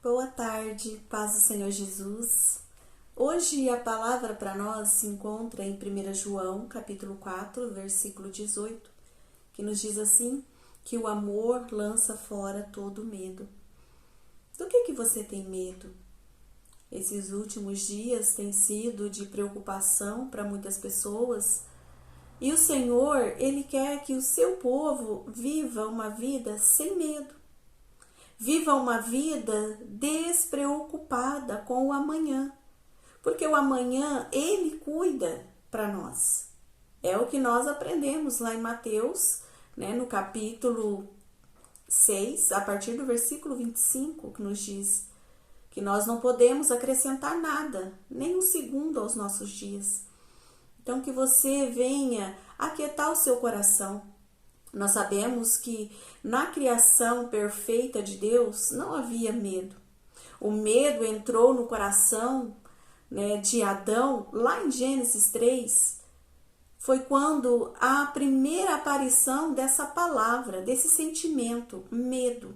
Boa tarde, paz do Senhor Jesus. Hoje a palavra para nós se encontra em 1 João, capítulo 4, versículo 18, que nos diz assim, que o amor lança fora todo medo. Do que você tem medo? Esses últimos dias têm sido de preocupação para muitas pessoas e o Senhor, Ele quer que o seu povo viva uma vida sem medo. Viva uma vida despreocupada com o amanhã, porque o amanhã Ele cuida para nós. É o que nós aprendemos lá em Mateus, no capítulo 6, a partir do versículo 25, que nos diz que nós não podemos acrescentar nada, nem um segundo aos nossos dias. Então, que você venha aquietar o seu coração. Nós sabemos que na criação perfeita de Deus não havia medo. O medo entrou no coração de Adão, lá em Gênesis 3, foi quando a primeira aparição dessa palavra, desse sentimento, medo.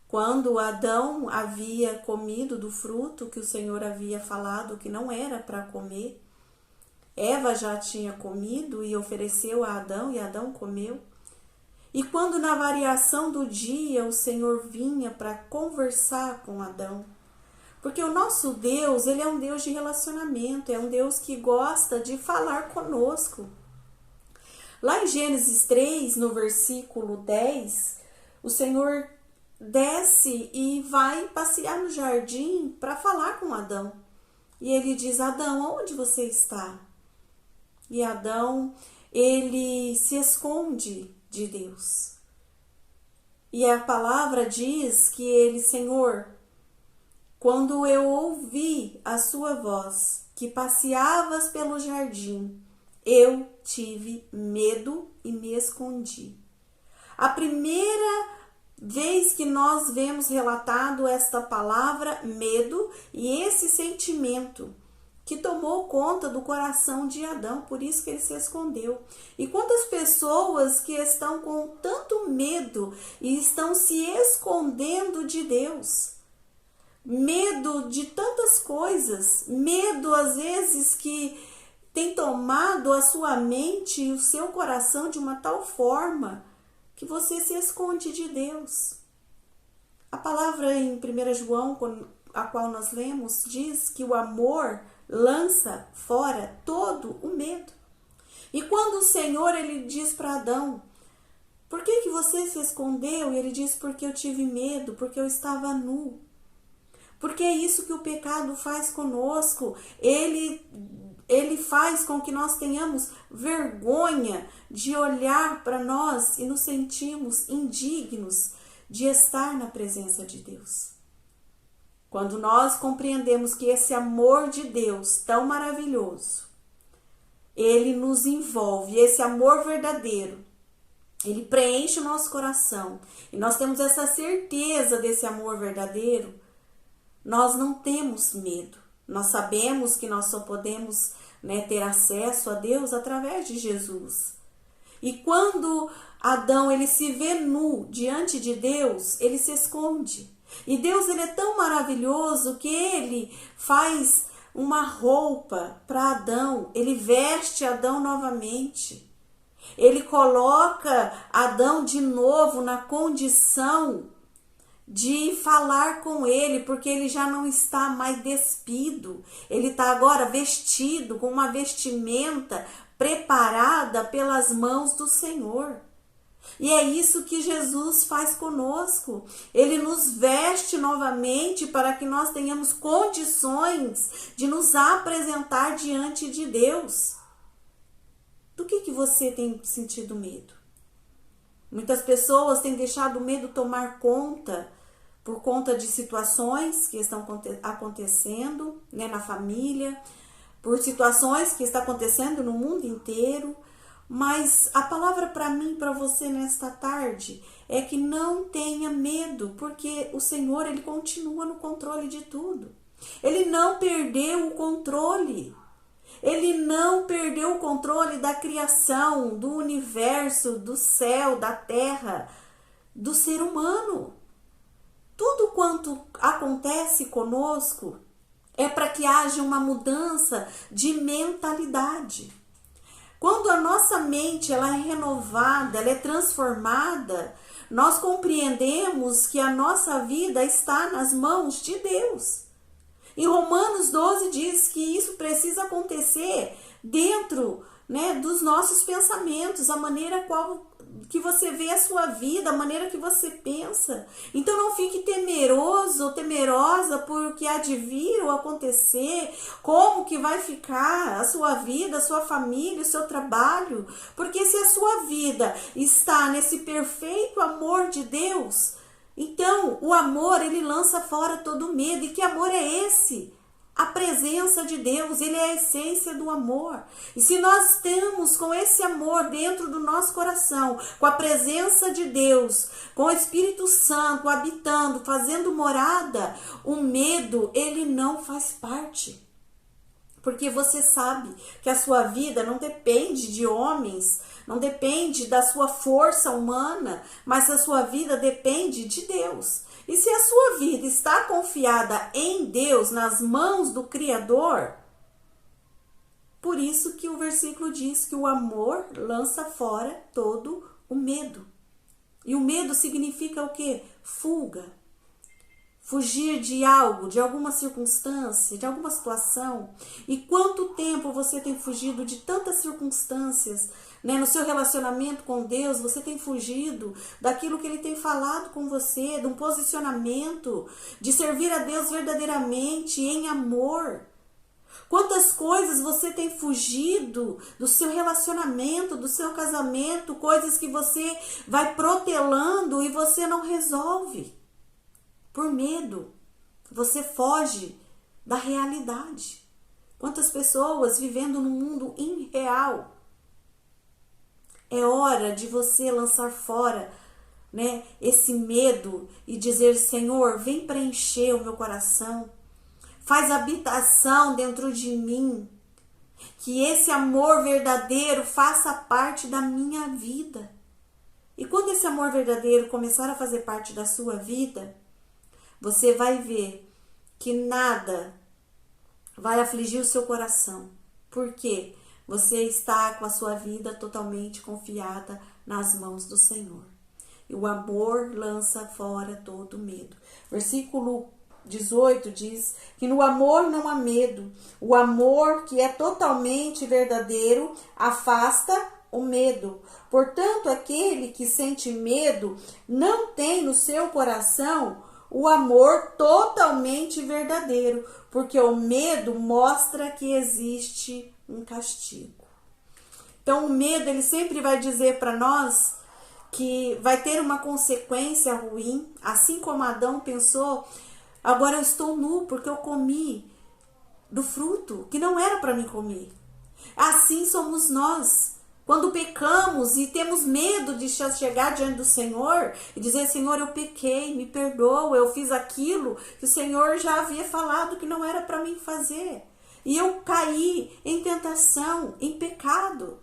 Quando Adão havia comido do fruto que o Senhor havia falado que não era para comer, Eva já tinha comido e ofereceu a Adão e Adão comeu. E quando na variação do dia o Senhor vinha para conversar com Adão, porque o nosso Deus, Ele é um Deus de relacionamento, é um Deus que gosta de falar conosco. Lá em Gênesis 3, no versículo 10, o Senhor desce e vai passear no jardim para falar com Adão. E Ele diz, Adão, onde você está? E Adão, ele se esconde de Deus. E a palavra diz que ele, Senhor, quando eu ouvi a sua voz, que passeavas pelo jardim, eu tive medo e me escondi. A primeira vez que nós vemos relatado esta palavra, medo, e esse sentimento que tomou conta do coração de Adão, por isso que ele se escondeu. E quantas pessoas que estão com tanto medo e estão se escondendo de Deus? Medo de tantas coisas, medo às vezes que tem tomado a sua mente e o seu coração de uma tal forma que você se esconde de Deus. A palavra em 1 João, a qual nós lemos, diz que o amor lança fora todo o medo. E quando o Senhor, Ele diz para Adão, por que você se escondeu? E ele diz, porque eu tive medo, porque eu estava nu. Porque é isso que o pecado faz conosco. Ele faz com que nós tenhamos vergonha de olhar para nós e nos sentimos indignos de estar na presença de Deus. Quando nós compreendemos que esse amor de Deus tão maravilhoso, ele nos envolve, esse amor verdadeiro, ele preenche o nosso coração, e nós temos essa certeza desse amor verdadeiro, nós não temos medo. Nós sabemos que nós só podemos ter acesso a Deus através de Jesus. E quando Adão ele se vê nu diante de Deus, ele se esconde. E Deus ele é tão maravilhoso que ele faz uma roupa para Adão, ele veste Adão novamente. Ele coloca Adão de novo na condição de falar com ele, porque ele já não está mais despido. Ele está agora vestido com uma vestimenta preparada pelas mãos do Senhor. E é isso que Jesus faz conosco. Ele nos veste novamente para que nós tenhamos condições de nos apresentar diante de Deus. Do que você tem sentido medo? Muitas pessoas têm deixado o medo tomar conta por conta de situações que estão acontecendo na família, por situações que estão acontecendo no mundo inteiro. Mas a palavra para mim, para você nesta tarde, é que não tenha medo, porque o Senhor, Ele continua no controle de tudo. Ele não perdeu o controle. Ele não perdeu o controle da criação, do universo, do céu, da terra, do ser humano. Tudo quanto acontece conosco é para que haja uma mudança de mentalidade. Quando a nossa mente ela é renovada, ela é transformada, nós compreendemos que a nossa vida está nas mãos de Deus. Em Romanos 12 diz que isso precisa acontecer dentro, dos nossos pensamentos, a maneira qual que você vê a sua vida, a maneira que você pensa. Então não fique temeroso ou temerosa por o que há de vir ou acontecer, como que vai ficar a sua vida, a sua família, o seu trabalho, porque se a sua vida está nesse perfeito amor de Deus, então o amor ele lança fora todo medo. E que amor é esse? A presença de Deus, ele é a essência do amor. E se nós temos com esse amor dentro do nosso coração, com a presença de Deus, com o Espírito Santo habitando, fazendo morada, o medo, ele não faz parte. Porque você sabe que a sua vida não depende de homens, não depende da sua força humana, mas a sua vida depende de Deus. E se a sua vida está confiada em Deus, nas mãos do Criador, por isso que o versículo diz que o amor lança fora todo o medo. E o medo significa o quê? Fuga. Fugir de algo, de alguma circunstância, de alguma situação. E quanto tempo você tem fugido de tantas circunstâncias, no seu relacionamento com Deus, você tem fugido daquilo que Ele tem falado com você, de um posicionamento, de servir a Deus verdadeiramente, em amor. Quantas coisas você tem fugido do seu relacionamento, do seu casamento, coisas que você vai protelando e você não resolve. Por medo, você foge da realidade. Quantas pessoas vivendo num mundo irreal. É hora de você lançar fora, esse medo e dizer: Senhor, vem preencher o meu coração. Faz habitação dentro de mim. Que esse amor verdadeiro faça parte da minha vida. E quando esse amor verdadeiro começar a fazer parte da sua vida, você vai ver que nada vai afligir o seu coração. Por quê? Você está com a sua vida totalmente confiada nas mãos do Senhor. E o amor lança fora todo medo. Versículo 18 diz que no amor não há medo. O amor que é totalmente verdadeiro afasta o medo. Portanto, aquele que sente medo não tem no seu coração o amor totalmente verdadeiro, porque o medo mostra que existe um castigo. Então o medo ele sempre vai dizer para nós que vai ter uma consequência ruim, assim como Adão pensou: agora eu estou nu porque eu comi do fruto que não era para mim comer. Assim somos nós. Quando pecamos e temos medo de chegar diante do Senhor e dizer: Senhor, eu pequei, me perdoa, eu fiz aquilo que o Senhor já havia falado que não era para mim fazer. E eu caí em tentação, em pecado.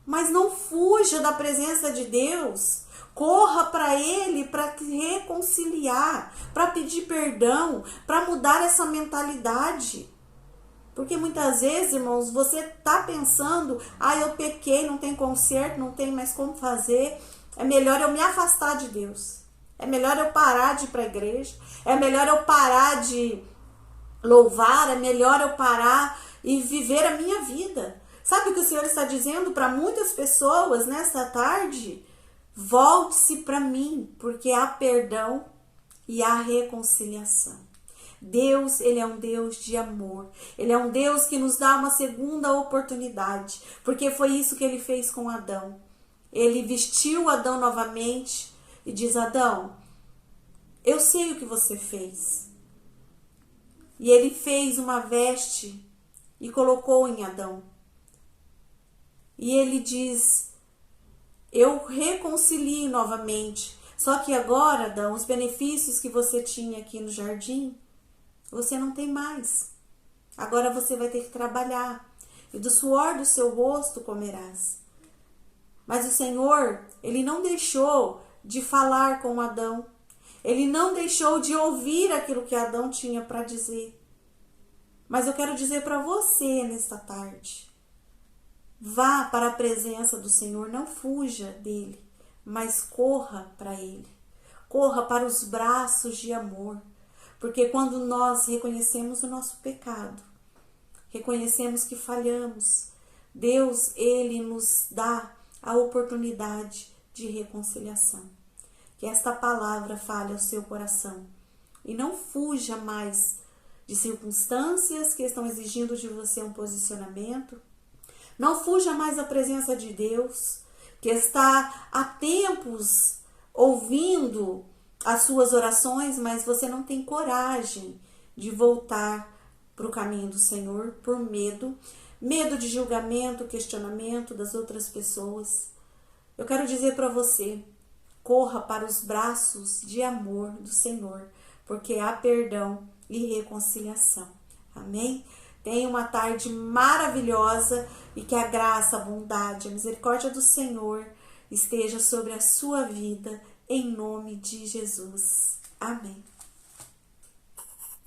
Mas não fuja da presença de Deus. Corra para Ele para reconciliar, para pedir perdão, para mudar essa mentalidade. Porque muitas vezes, irmãos, você está pensando: eu pequei, não tem conserto, não tem mais como fazer. É melhor eu me afastar de Deus. É melhor eu parar de ir para a igreja. É melhor eu parar de louvar. É melhor eu parar e viver a minha vida. Sabe o que o Senhor está dizendo para muitas pessoas nesta tarde? Volte-se para mim, porque há perdão e há reconciliação. Deus, Ele é um Deus de amor. Ele é um Deus que nos dá uma segunda oportunidade, porque foi isso que Ele fez com Adão. Ele vestiu Adão novamente e diz: Adão, eu sei o que você fez. E Ele fez uma veste e colocou em Adão. E Ele diz: eu reconcilio novamente. Só que agora, Adão, os benefícios que você tinha aqui no jardim, você não tem mais. Agora você vai ter que trabalhar. E do suor do seu rosto comerás. Mas o Senhor, Ele não deixou de falar com Adão. Ele não deixou de ouvir aquilo que Adão tinha para dizer. Mas eu quero dizer para você nesta tarde: vá para a presença do Senhor, não fuja dele, mas corra para ele. Corra para os braços de amor. Porque quando nós reconhecemos o nosso pecado, reconhecemos que falhamos, Deus, ele nos dá a oportunidade de reconciliação. Que esta palavra fale ao seu coração e não fuja mais de circunstâncias que estão exigindo de você um posicionamento. Não fuja mais da presença de Deus, que está há tempos ouvindo as suas orações, mas você não tem coragem de voltar para o caminho do Senhor por medo de julgamento, questionamento das outras pessoas. Eu quero dizer para você: corra para os braços de amor do Senhor, porque há perdão e reconciliação. Amém? Tenha uma tarde maravilhosa e que a graça, a bondade, a misericórdia do Senhor esteja sobre a sua vida, em nome de Jesus. Amém.